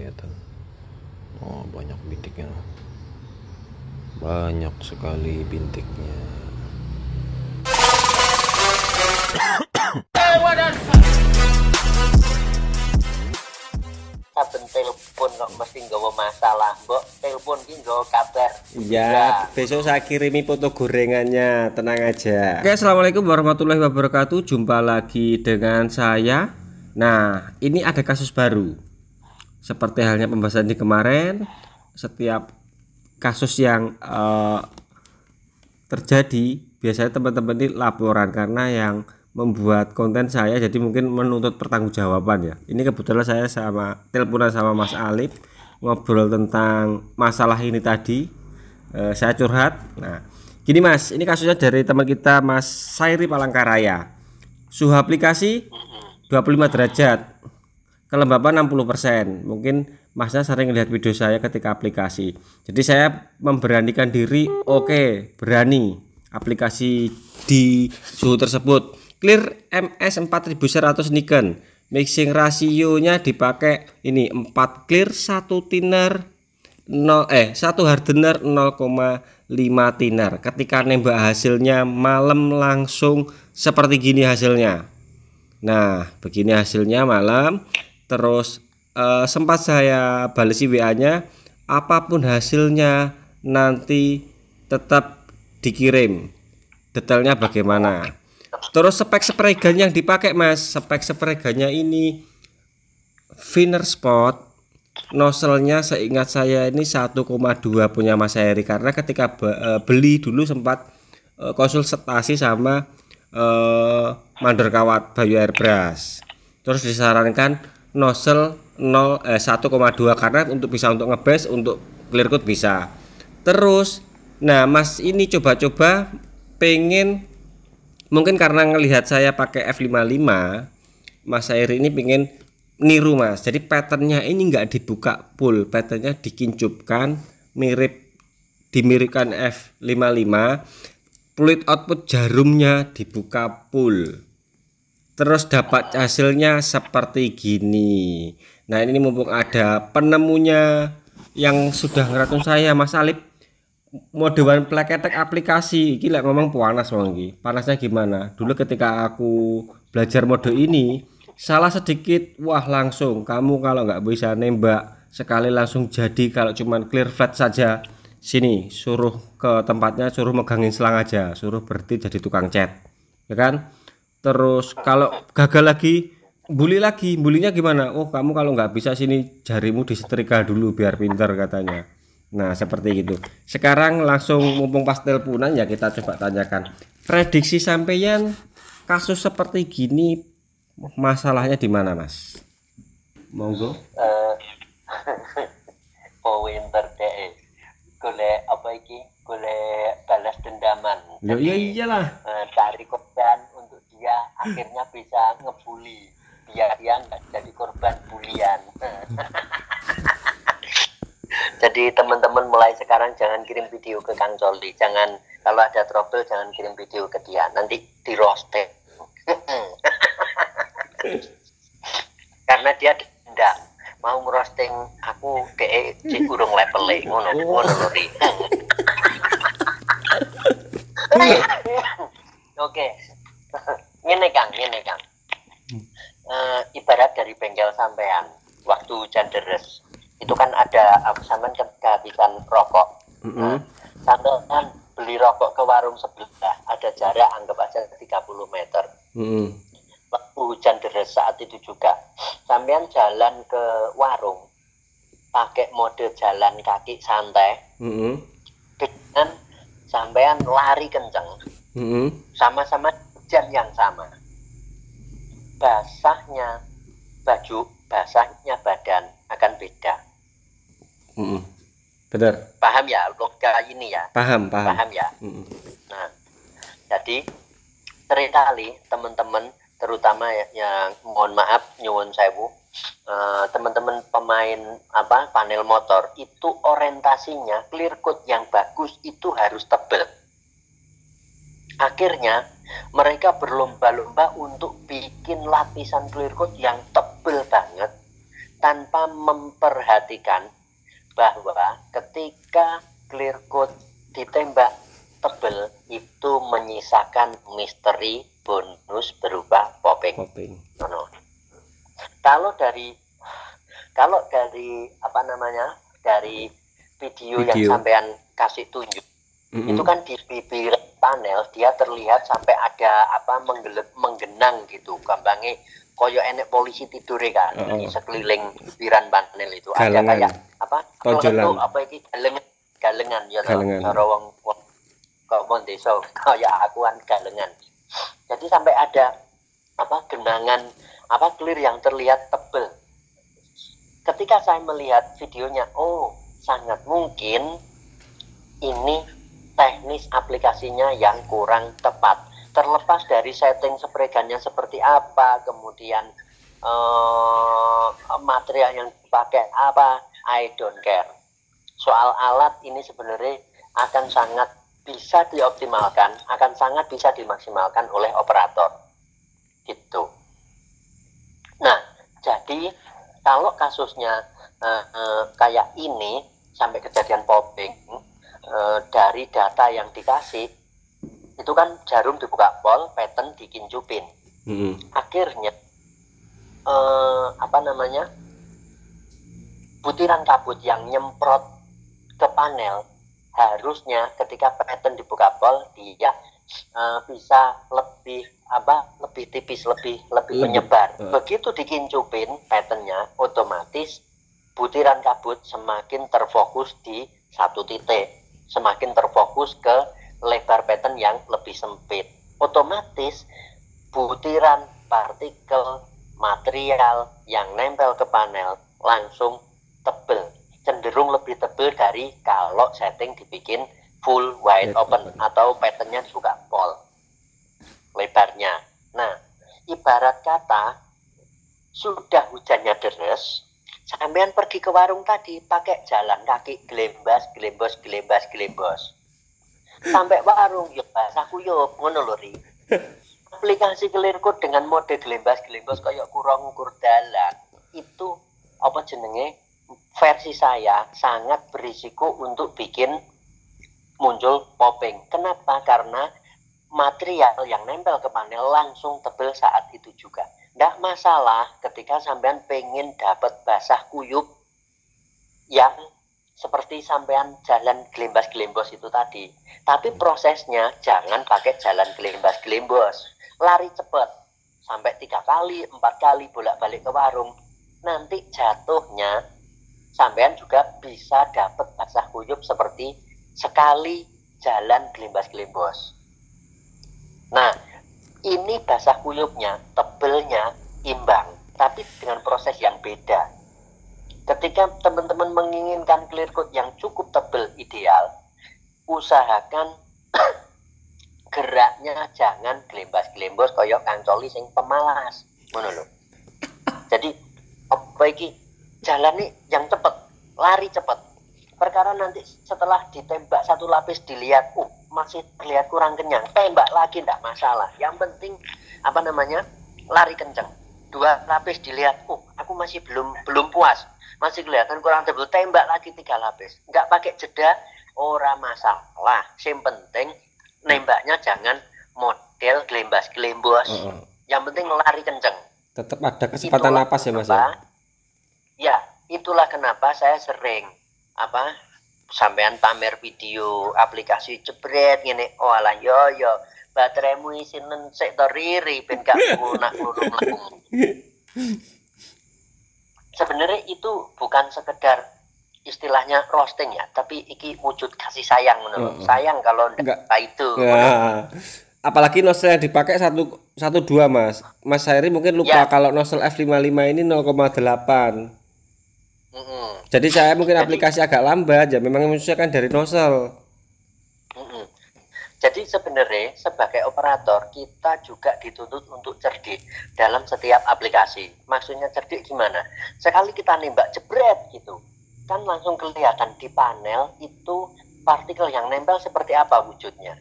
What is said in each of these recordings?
kelihatan. Oh, banyak bintiknya, banyak sekali bintiknya. Saben telepon kok mesti nggawa masalah, mbok telepon ki nggawa kabar. Ya, besok saya kirimi foto gorengannya, tenang aja. Oke, assalamualaikum warahmatullahi wabarakatuh. Jumpa lagi dengan saya. Nah, ini ada kasus baru. Seperti halnya pembahasan di kemarin, setiap kasus yang terjadi, biasanya teman-teman ini laporan karena yang membuat konten saya jadi mungkin menuntut pertanggungjawaban ya. Ini kebetulan saya teleponan sama Mas Alip ngobrol tentang masalah ini tadi. Saya curhat. Nah, gini Mas, ini kasusnya dari teman kita Mas Sairi Palangkaraya. Suhu aplikasi 25 derajat, kelembapan 60%. Mungkin Masnya sering lihat video saya ketika aplikasi. Jadi saya memberanikan diri, oke, berani aplikasi di suhu tersebut. Clear MS 4100 Nikon. Mixing rasionya dipakai ini 4 clear 1 thinner 1 hardener 0,5 thinner. Ketika nembak hasilnya malam langsung seperti gini hasilnya. Nah, begini hasilnya malam. Terus sempat saya balesi WA-nya, apapun hasilnya nanti tetap dikirim. Detailnya bagaimana? Terus spek spray gun yang dipakai Mas, spek spray gunnya ini Finer Spot. Nozzle-nya seingat saya ini 1,2 punya Mas Heri, karena ketika beli dulu sempat konsultasi sama mandor kawat Bayu Airbrush. Terus disarankan nozzle 1,2 karena bisa untuk ngebes, untuk clear coat bisa. Terus nah Mas ini coba-coba pengen, mungkin karena ngelihat saya pakai F55, Mas Heri ini pengen niru Mas. Jadi patternnya ini enggak dibuka full, patternnya dikincupkan, dimiripkan F55. Fluid output jarumnya dibuka full. Terus dapat hasilnya seperti gini. Nah, ini mumpung ada penemunya yang sudah ngeratun saya, Mas Alip, mode one pleketek aplikasi. Gila ngomong panas wong iki. Panasnya gimana? Dulu ketika aku belajar mode ini, salah sedikit, wah langsung kamu kalau nggak bisa nembak sekali langsung jadi. Kalau cuman clear flat saja, sini suruh ke tempatnya, suruh megangin selang aja, suruh berhenti jadi tukang cat, ya kan? Terus kalau gagal lagi, bully lagi. Bulinya gimana? Oh, kamu kalau nggak bisa sini jarimu disetrika dulu biar pinter katanya. Nah, seperti itu. Sekarang langsung mumpung pas teleponan ya, kita coba tanyakan prediksi sampeyan kasus seperti gini, masalahnya di mana Mas? Monggo. Winter deh. Golek apa iki? Golek balas dendaman. Ya iyalah. Cari korban untuk dia akhirnya bisa ngebully, biar dia nggak jadi korban bulian. Jadi teman-teman mulai sekarang jangan kirim video ke Kang Coldi. Jangan, kalau ada trouble jangan kirim video ke dia, nanti di roasting. Karena dia dendam mau ngerosting aku di urung level ngono lori. Oke. Ngene Kang. Ibarat dari bengkel sampean waktu hujan deres itu kan ada sampean kehabisan rokok. Sampean beli rokok ke warung sebelah, ada jarak anggap aja 30 meter. Waktu hujan deres saat itu juga sampean jalan ke warung pakai mode jalan kaki santai, dengan sampean lari kenceng, sama-sama hujan yang sama, basahnya baju, basahnya badan akan beda. Benar. Paham ya logika ini ya? Paham ya. Nah, jadi seringkali teman-teman, terutama yang mohon maaf nyuwun sewu, teman-teman pemain panel motor itu orientasinya clear coat yang bagus itu harus tebal. Akhirnya mereka berlomba-lomba untuk bikin lapisan clear coat yang tebal banget, tanpa memperhatikan bahwa ketika clear coat ditembak tebel itu menyisakan misteri bonus berupa popping. No. Kalau dari apa namanya, dari video yang sampean kasih tunjuk, itu kan di bibir panel dia terlihat sampai ada apa menggenang gitu, gampangnya koyo enek polisi tidur kan di sekeliling bibiran panel itu. Galengan. Ada kayak apa tonjolan apa iki galengan ya cara wong kok wong desa kaya akuan galengan. Jadi sampai ada apa genangan apa clear yang terlihat tebel. Ketika saya melihat videonya, oh sangat mungkin ini teknis aplikasinya yang kurang tepat. Terlepas dari setting spray gunnya seperti apa, kemudian material yang dipakai apa, I don't care. Soal alat ini sebenarnya akan sangat bisa dioptimalkan, akan sangat bisa dimaksimalkan oleh operator. Gitu. Nah, jadi kalau kasusnya kayak ini sampai kejadian popping, dari data yang dikasih itu kan jarum dibuka pol, pattern dikincupin. Akhirnya apa namanya, butiran kabut yang nyemprot ke panel harusnya ketika pattern dibuka pol dia bisa lebih lebih tipis, lebih menyebar. Begitu dikincupin patternnya, otomatis butiran kabut semakin terfokus di satu titik, semakin terfokus ke lebar pattern yang lebih sempit. Otomatis butiran partikel material yang nempel ke panel langsung tebel, cenderung lebih tebel dari kalau setting dibikin full wide open atau patternnya dibuka pol lebarnya. Nah, ibarat kata sudah hujannya deres, sampean pergi ke warung tadi pakai jalan kaki gelembas sampai warung yuk basah kuyup ngono lho ri. Aplikasi clear coat dengan mode gelembas kayak kurang ukur dalan itu apa jenenge, versi saya sangat berisiko untuk bikin muncul popping. Kenapa? Karena material yang nempel ke panel langsung tebel saat itu juga. Nggak masalah ketika sampean pengen dapat basah kuyup yang seperti sampean jalan gelembas itu tadi. Tapi prosesnya jangan pakai jalan gelembas. Lari cepat sampai 3 kali, 4 kali bolak-balik ke warung. Nanti jatuhnya sampean juga bisa dapat basah kuyup seperti sekali jalan gelembas. Nah, ini basah kuyupnya, tebelnya imbang, tapi dengan proses yang beda. Ketika teman-teman menginginkan clear coat yang cukup tebel ideal, usahakan geraknya jangan gelembas koyok kancoli sing pemalas, ngono lho. Jadi apa iki jalan nih yang cepet, lari cepet. Perkara nanti setelah ditembak satu lapis dilihat, masih terlihat kurang kenyang, tembak lagi ndak masalah. Yang penting apa namanya, lari kenceng. 2 lapis dilihat, aku masih belum puas, masih kelihatan kurang tebal, tembak lagi 3 lapis. Nggak pakai jeda, ora masalah. Yang penting nembaknya jangan model gelembas. Yang penting lari kenceng. Tetap ada kecepatan napas ya Mas ya. Ya, itulah kenapa saya sering sampean pamer video aplikasi jebret ngene, alah yo bateraimu isinen sik to riri ben gak lunak-lunuk. Sebenarnya itu bukan sekedar istilahnya roasting ya, tapi iki wujud kasih sayang menurut. Sayang kalau enggak itu. Ya. Apalagi nozzle yang dipakai 1.2 Mas. Mas Sairi mungkin lupa kalau nozzle F55 ini 0,8. Jadi saya mungkin aplikasi agak lambat ya, memang menyesuaikan dari nozzle. Jadi sebenarnya sebagai operator kita juga dituntut untuk cerdik dalam setiap aplikasi. Maksudnya cerdik gimana? Sekali kita nembak jebret gitu, kan langsung kelihatan di panel itu partikel yang nempel seperti apa wujudnya.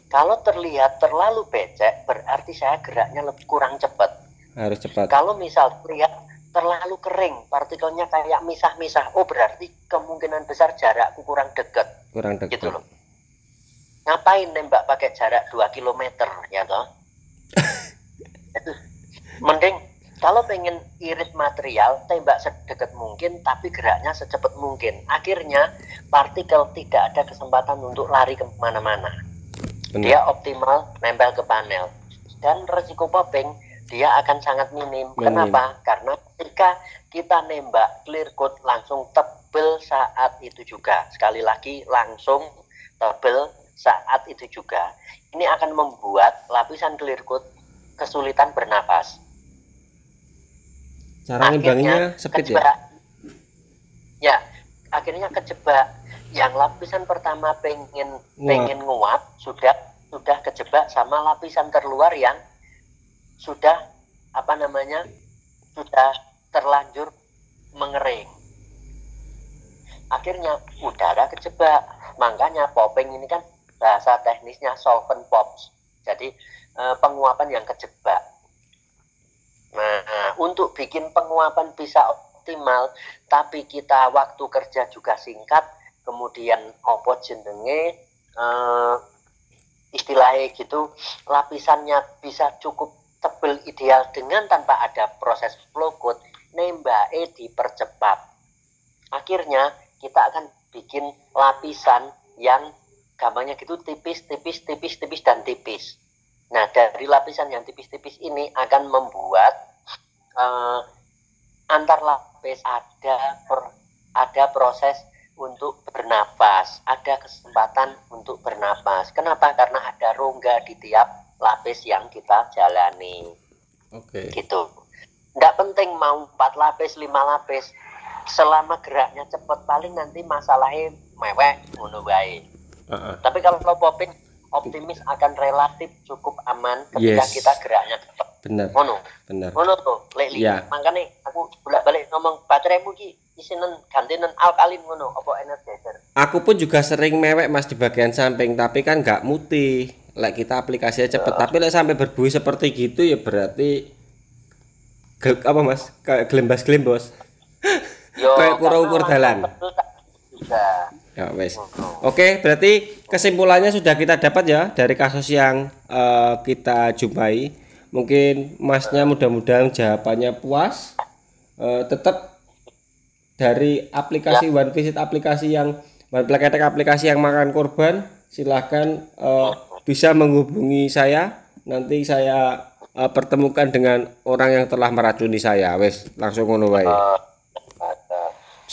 Kalau terlihat terlalu becek, berarti saya geraknya kurang cepat. Harus cepat. Kalau misal terlihat terlalu kering, partikelnya kayak misah-misah, oh berarti kemungkinan besar jarakku kurang dekat. Kurang dekat. Gitu loh. Ngapain nembak pakai jarak 2 kilometer ya toh? Mending kalau pengen irit material, tembak sedekat mungkin tapi geraknya secepat mungkin. Akhirnya partikel tidak ada kesempatan untuk lari kemana-mana. Dia optimal nempel ke panel. Dan resiko popping dia akan sangat minim. Kenapa? Karena ketika kita nembak clear coat langsung tebel saat itu juga. Sekali lagi langsung tebel saat itu juga. Ini akan membuat lapisan clear coat kesulitan bernapas. Cara ngimbanginnya speed ya? Ya, akhirnya kejebak. Yang lapisan pertama pengen nguap sudah kejebak sama lapisan terluar yang sudah sudah terlanjur mengering. Akhirnya udara kejebak. Makanya popping ini kan bahasa teknisnya solvent pops. Jadi penguapan yang kejebak. Nah, untuk bikin penguapan bisa optimal, tapi kita waktu kerja juga singkat, kemudian opo jenenge istilahnya gitu, lapisannya bisa cukup tebel ideal dengan tanpa ada proses flow coat, nembake dipercepat. Akhirnya kita akan bikin lapisan yang gampangnya gitu tipis dan tipis. Nah, dari lapisan yang tipis-tipis ini akan membuat antar lapis ada proses untuk bernapas, ada kesempatan untuk bernapas. Kenapa? Karena ada rongga di tiap lapis yang kita jalani. Oke. Gitu. Nggak penting mau 4 lapis, 5 lapis. Selama geraknya cepat, paling nanti masalahnya mewek ngono bae. Tapi kalau popping optimis akan relatif cukup aman ketika kita geraknya cepat. Benar. Benar. Ngono tuh, Leli. Ya. Makanya aku bolak-balik ngomong bateraimu ki isinen gantinen alkalin ngono apa energizer. Aku pun juga sering mewek Mas di bagian samping, tapi kan nggak mutih. Kita aplikasinya cepet, tapi sampai berbuih seperti gitu ya berarti apa Mas? Kayak gelembos. Kayak kurang ukur dalan. Ya wes. Oke, berarti kesimpulannya sudah kita dapat ya dari kasus yang kita jumpai. Mungkin Masnya mudah-mudahan jawabannya puas. Tetap dari aplikasi One Visit, aplikasi yang One Black Attack, aplikasi yang makan korban, silahkan bisa menghubungi saya. Nanti saya pertemukan dengan orang yang telah meracuni saya. Wes, langsung ngono wae.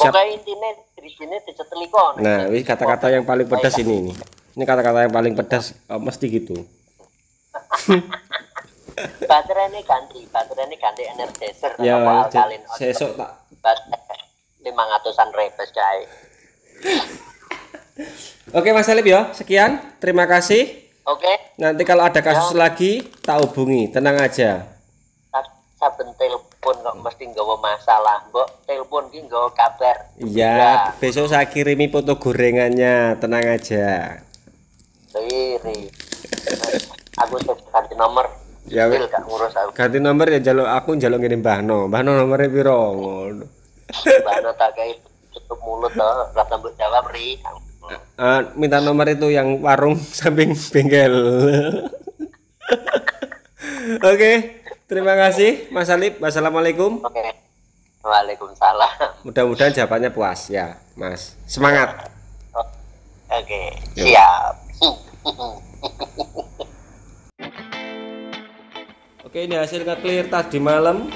Pokoknya intinya di sini diceteliko. Nah, wis kata-kata yang paling pedas ini. Ini kata-kata yang paling pedas mesti gitu. Baterainya ganti energizer Ya, alkalin. sesok tak 500-an repes guys. Oke Mas Alip ya, sekian. Terima kasih. Oke. Nanti kalau ada kasus lagi tak hubungi, tenang aja. Saben telepon kok mesti nggawa masalah, mbok telepon ki nggawa kabar. Iya, besok saya kirimi foto gorengannya, tenang aja. Siri. Aku ganti nomor. Ya wes. Gak ngurus aku. Ganti nomor ya jaluk aku njaluk ngene Mbahno. Mbahno nomere piro ngono. Mbahno tak kayak tutup mulut toh, rasa mbok jawab ri. Minta nomor itu yang warung samping bengkel. Oke, terima kasih Mas Alip. Wassalamualaikum. Oke. Waalaikumsalam. Mudah-mudahan jawabannya puas ya, Mas. Semangat. Oke, siap. Oke, ini hasil nge-clear tadi malam.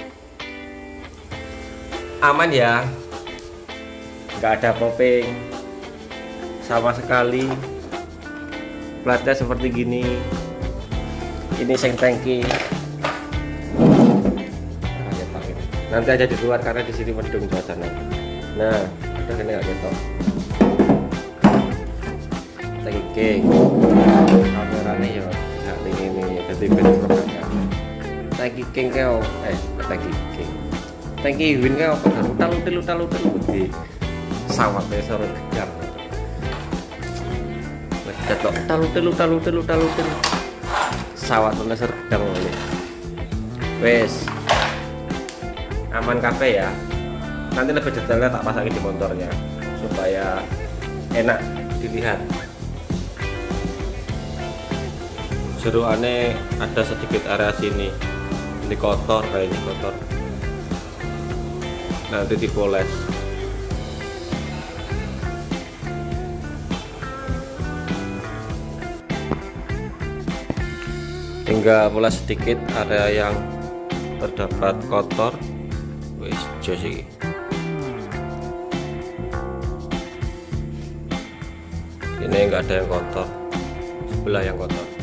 Aman ya. Nggak ada popping sama sekali. Platnya seperti gini. Ini seng tangki. Nanti aja di luar karena di sini mendung suasana. Nah, udah kena nggak ketok. Tangki. Kameranya ya bisa ini jadi bener. Tangki king kau, tangki king, tangki win kau apa? Utal di sawat ya sorot kejar. Utal sawat mana sergedang ini. Wes, aman kabeh ya. Nanti lebih detailnya tak pasangin di motornya supaya enak dilihat. Jeroannya ada sedikit area sini, ini kotor, kayaknya kotor, nanti dipoles. Tinggal poles sedikit area yang terdapat kotor. Wis jos iki. Ini enggak ada yang kotor, sebelah yang kotor.